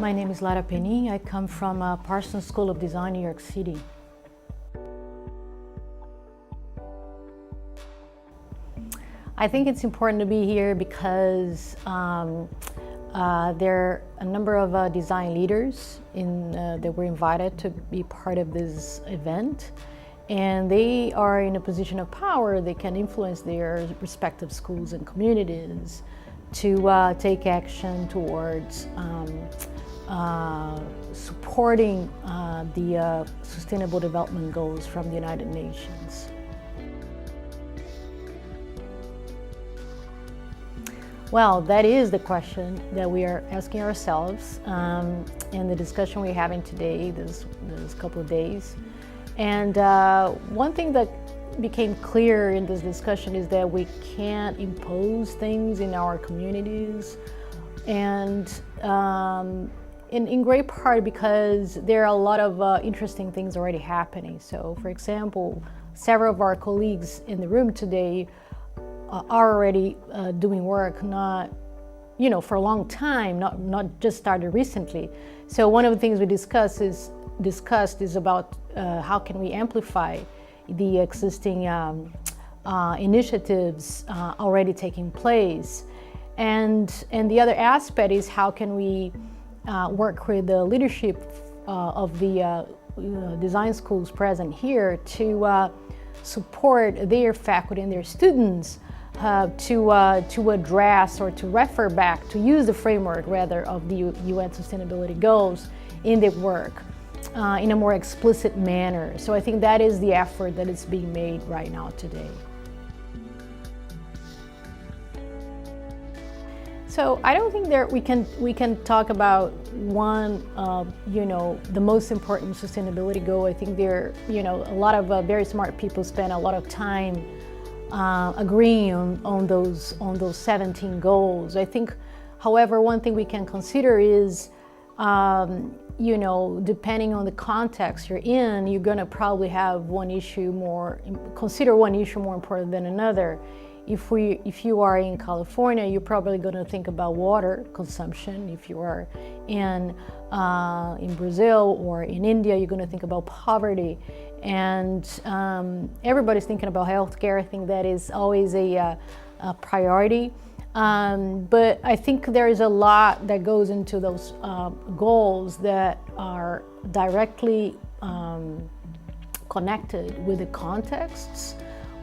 My name is Lara Penin. I come from Parsons School of Design, New York City. I think it's important to be here because there are a number of design leaders that were invited to be part of this event, and they are in a position of power. They can influence their respective schools and communities to take action towards supporting the Sustainable Development Goals from the United Nations. Well, that is the question that we are asking ourselves in the discussion we're having today, this couple of days. And one thing that became clear in this discussion is that we can't impose things in our communities, and in great part because there are a lot of interesting things already happening. So, for example, several of our colleagues in the room today are already doing work, not, for a long time, not just started recently. So one of the things we discussed is about how can we amplify the existing initiatives already taking place, and the other aspect is how can we work with the leadership of the design schools present here to support their faculty and their students to address or to refer back, to use the framework rather of the UN Sustainability Goals in their work in a more explicit manner. So I think that is the effort that is being made right now today. So I don't think we can talk about one, the most important sustainability goal. I think there, a lot of very smart people spend a lot of time agreeing on those 17 goals. I think, however, one thing we can consider is, depending on the context you're in, you're going to probably have consider one issue more important than another. If you are in California, you're probably going to think about water consumption. If you are in Brazil or in India, you're going to think about poverty. And everybody's thinking about healthcare. I think that is always a priority. But I think there is a lot that goes into those goals that are directly connected with the contexts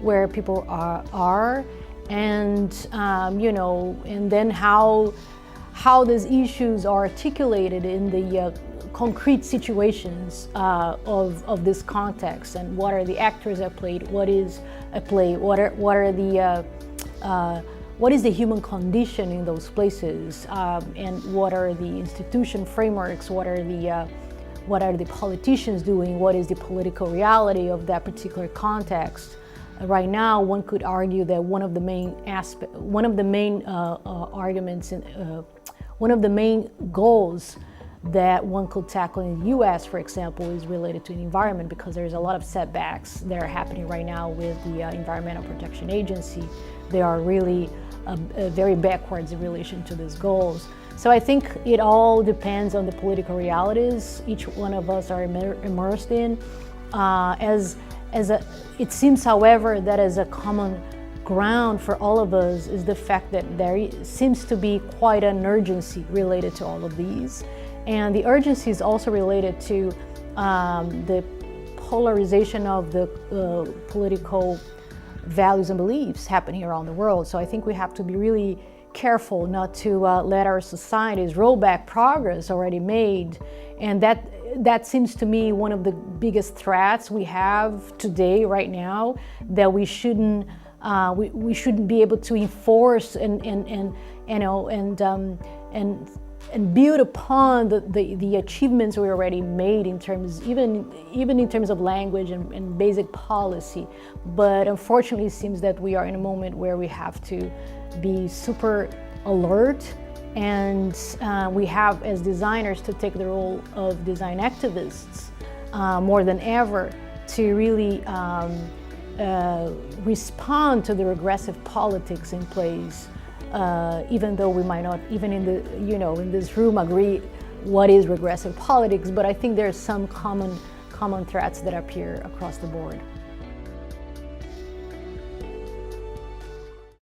where people are, and and then how these issues are articulated in the concrete situations of this context, and what are the actors at play, what is at play, what is the human condition in those places, and what are the institution frameworks, what are the politicians doing, what is the political reality of that particular context. Right now, one could argue that one of the main arguments, one of the main goals that one could tackle in the U.S., for example, is related to the environment, because there's a lot of setbacks that are happening right now with the Environmental Protection Agency. They are really very backwards in relation to these goals. So I think it all depends on the political realities each one of us are immersed in. It seems, however, that as a common ground for all of us is the fact that there seems to be quite an urgency related to all of these. And the urgency is also related to the polarization of the political values and beliefs happening around the world. So I think we have to be really careful not to let our societies roll back progress already made. And that seems to me one of the biggest threats we have today, right now, that we shouldn't be able to enforce and build upon the achievements we already made in terms, even in terms of language and basic policy. But unfortunately, it seems that we are in a moment where we have to be super alert, and we have, as designers, to take the role of design activists more than ever to really respond to the regressive politics in place, even though we might not, even in the in this room, agree what is regressive politics, but I think there are some common threats that appear across the board.